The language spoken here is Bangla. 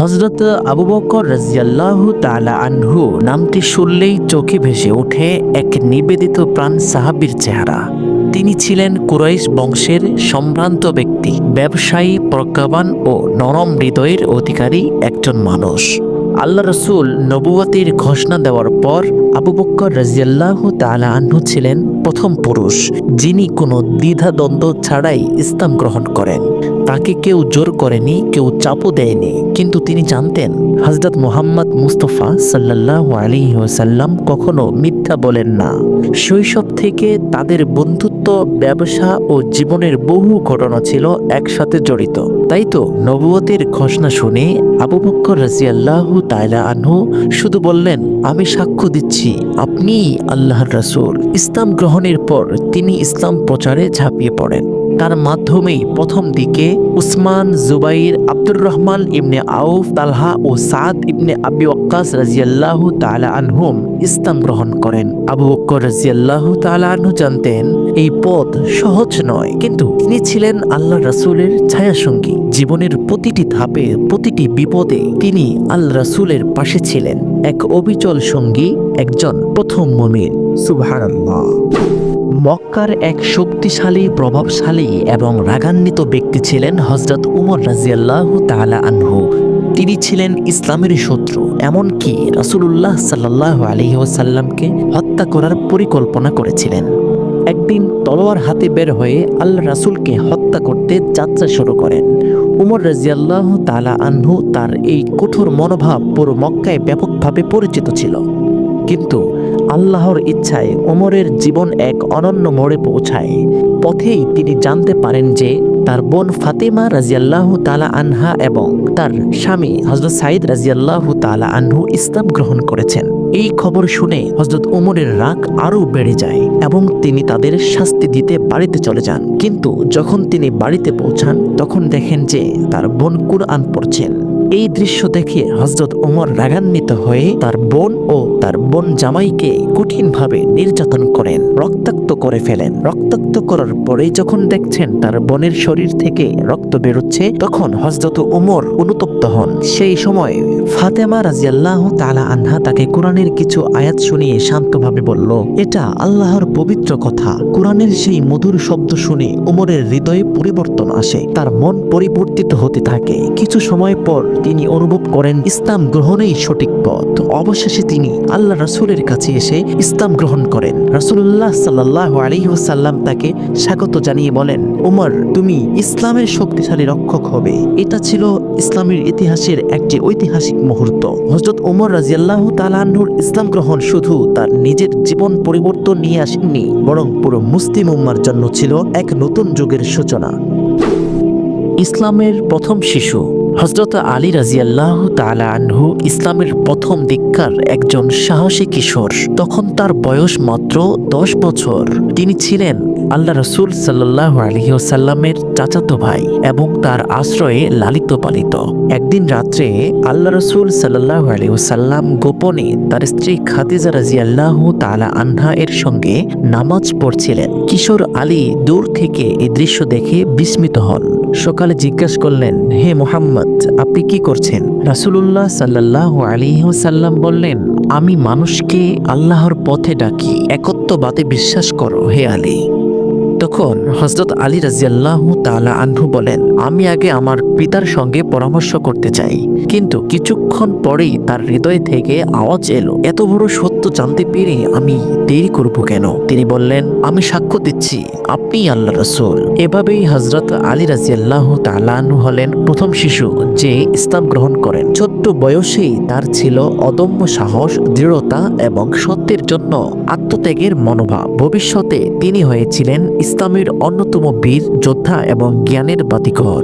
হযরত আবু বকর রাদিয়াল্লাহু তাআলা আনহু নামটি শুনলেই চোখে ভেসে ওঠে এক নিবেদিত প্রাণ সাহাবীর চেহারা। তিনি ছিলেন কুরাইশ বংশের সম্ভ্রান্ত ব্যক্তি, ব্যবসায়ী, প্রজ্ঞাবান ও নরম হৃদয়ের অধিকারী একজন মানুষ। আল্লাহ রসুল নবুয়তের ঘোষণা দেওয়ার পর আবু বকর রাদিয়াল্লাহু তাআলা আনহু ছিলেন প্রথম পুরুষ যিনি কোনো দ্বিধাদ্বন্দ্ব ছাড়াই ইসলাম গ্রহণ করেন। তাকে কেউ জোর করেনি, কেউ চাপও দেয়নি, কিন্তু তিনি জানতেন হযরত মুহাম্মদ মুস্তাফা সাল্লাল্লাহু আলাইহি ওয়াসাল্লাম কখনো মিথ্যা বলেন না। শৈশব থেকে তাদের বন্ধুত্ব, ব্যবসা ও জীবনের বহু ঘটনা ছিল একসাথে জড়িত। তাই তো নবুয়তের ঘোষণা শুনে আবু বকর রাদিয়াল্লাহু তাআলা আনহু শুধু বললেন, আমি সাক্ষ্য দিচ্ছি আপনি আল্লাহর রাসূল। ইসলাম গ্রহণের পর তিনি ইসলাম প্রচারে ঝাঁপিয়ে পড়েন। তার মাধ্যমেই প্রথম দিকে উসমান, জুবাইর, আব্দুর রহমান ইবনে আউফ, তালহা ও সাদ ইবনে আবি ওয়াক্কাস রাদিয়াল্লাহু তাআলা আনহুম ইসলাম গ্রহণ করেন। আবু বকর রাদিয়াল্লাহু তাআলা আনহু জানতেন এই পথ সহজ নয়, কিন্তু তিনি ছিলেন আল্লাহর রাসূলের ছায়াসঙ্গী। জীবনের প্রতিটি ধাপে, প্রতিটি বিপদে তিনি আল্লাহ রাসূলের পাশে ছিলেন, এক অবিচল সঙ্গী, একজন প্রথম মুমিন। সুবহানাল্লাহ। মক্কার এক শক্তিশালী, প্রভাবশালী এবং রাগান্বিত ব্যক্তি ছিলেন হযরত উমর রাদিয়াল্লাহু তাআলা আনহু। তিনি ছিলেন ইসলামের শত্রু, এমনকি রাসূলুল্লাহ সাল্লাল্লাহু আলাইহি ওয়াসাল্লামকে হত্যা করার পরিকল্পনা করেছিলেন। একদিন তলোয়ার হাতে বের হয়ে আল্লাহ রাসূলকে হত্যা করতে যাত্রা শুরু করেন। উমর রাদিয়াল্লাহু তাআলা আনহু তার এই কঠোর মনোভাব পুরো মক্কায় ব্যাপকভাবে পরিচিত ছিল। কিন্তু আল্লাহর ইচ্ছায় ওমরের জীবন এক অনন্য মোড়ে পৌঁছায়। পথেই তিনি জানতে পারেন যে তার বোন ফাতেমা রাদিয়াল্লাহু তাআলা আনহা এবং তার স্বামী হযরত সাঈদ রাদিয়াল্লাহু তাআলা আনহু ইসলাম গ্রহণ করেছেন। এই খবর শুনে হযরত ওমরের রাগ আরও বেড়ে যায় এবং তিনি তাদের শাস্তি দিতে বাড়িতে চলে যান। কিন্তু যখন তিনি বাড়িতে পৌঁছান তখন দেখেন যে তার বোন কুরআন পড়ছেন। এই দৃশ্য দেখে হযরত ওমর রাগান্বিত হয়ে তার বোন ও তার বোন জামাইকে কঠিনভাবে নির্যাতন করেন, রক্তাক্ত করে ফেলেন। রক্তাক্ত করার পরে যখন দেখছেন তার বোনের শরীর থেকে রক্ত বেরোচ্ছে, তখন হযরত ওমর অনুতপ্ত হন। সেই সময় ফাতেমা রাদিয়াল্লাহু তাআলা আনহা তাকে কোরআনের কিছু আয়াত শুনিয়ে শান্তভাবে বলল, এটা আল্লাহর পবিত্র কথা। কোরআনের সেই মধুর শব্দ শুনে ওমরের হৃদয়ে পরিবর্তন আসে, তার মন পরিবর্তিত হতে থাকে। কিছু সময় পর তিনি অনুভব করেন ইসলাম গ্রহণেই সঠিক পথ। অবশেষে তিনি আল্লাহ রাসূলের কাছে এসে ইসলাম গ্রহণ করেন। রাসূলুল্লাহ সাল্লাল্লাহু আলাইহি ওয়াসাল্লাম তাকে স্বাগত জানিয়ে বলেন, উমর, তুমি ইসলামের শক্তিশালী রক্ষক হবে। এটা ছিল ইসলামের ইতিহাসের একটি ঐতিহাসিক মুহূর্ত। হযরত ওমর রাদিয়াল্লাহু তাআলা আনহুর ইসলাম গ্রহণ শুধু তার নিজের জীবন পরিবর্তন নিয়ে আসেননি, বরং পুরো মুসলিম উম্মার জন্য ছিল এক নতুন যুগের সূচনা। ইসলামের প্রথম শিশু হযরত আলী রাদিয়াল্লাহু তাআলা আনহু ইসলামের প্রথম দিককার একজন সাহসী কিশোর। তখন তার বয়স মাত্র 10 বছর। তিনি ছিলেন আল্লাহ রাসূল সাল্লাল্লাহু আলাইহি ওয়াসাল্লামের চাচাতো ভাই এবং তার আশ্রয়ে লালিত পালিত। একদিন রাত্রে আল্লাহ রাসূল সাল্লাল্লাহু আলাইহি ওয়াসাল্লাম গোপনে তার স্ত্রী খাদিজা রাদিয়াল্লাহু তাআলা আনহা এর সঙ্গে নামাজ পড়ছিলেন। কিশোর আলী দূর থেকে এই দৃশ্য দেখে বিস্মিত হন। সকালে জিজ্ঞাসা করলেন, হে মুহাম্মদ, আপনি কি করছেন? রাসূলুল্লাহ সাল্লাল্লাহু আলাইহি ওয়াসাল্লাম বললেন, আমি মানুষকে আল্লাহর পথে ডাকি, একত্ববাদে বিশ্বাস করো হে আলী। তখন হযরত আলী রাদিয়াল্লাহু তাআলা আনহু বলেন, আমি আগে আমার পিতার সঙ্গে পরামর্শ করতে চাই। কিন্তু কিছুক্ষণ পরেই তার হৃদয় থেকে আওয়াজ এলো, এত বড় সত্য জানতে পেরে আমি দেরি করব কেন? তিনি বললেন, আমি সাক্ষ্য দিচ্ছি আপনি আল্লাহর রাসূল। এভাবেই হযরত আলী রাদিয়াল্লাহু তাআলা আনহু হলেন প্রথম শিশু যে ইসলাম গ্রহণ করেন। ছোট্ট বয়সেই তার ছিল অদম্য সাহস, দৃঢ়তা এবং সত্যের জন্য আত্মত্যাগের মনোভাব। ভবিষ্যতে তিনি হয়েছিলেন ইসলামের অন্যতম বীর যোদ্ধা এবং জ্ঞানের বাতিঘর।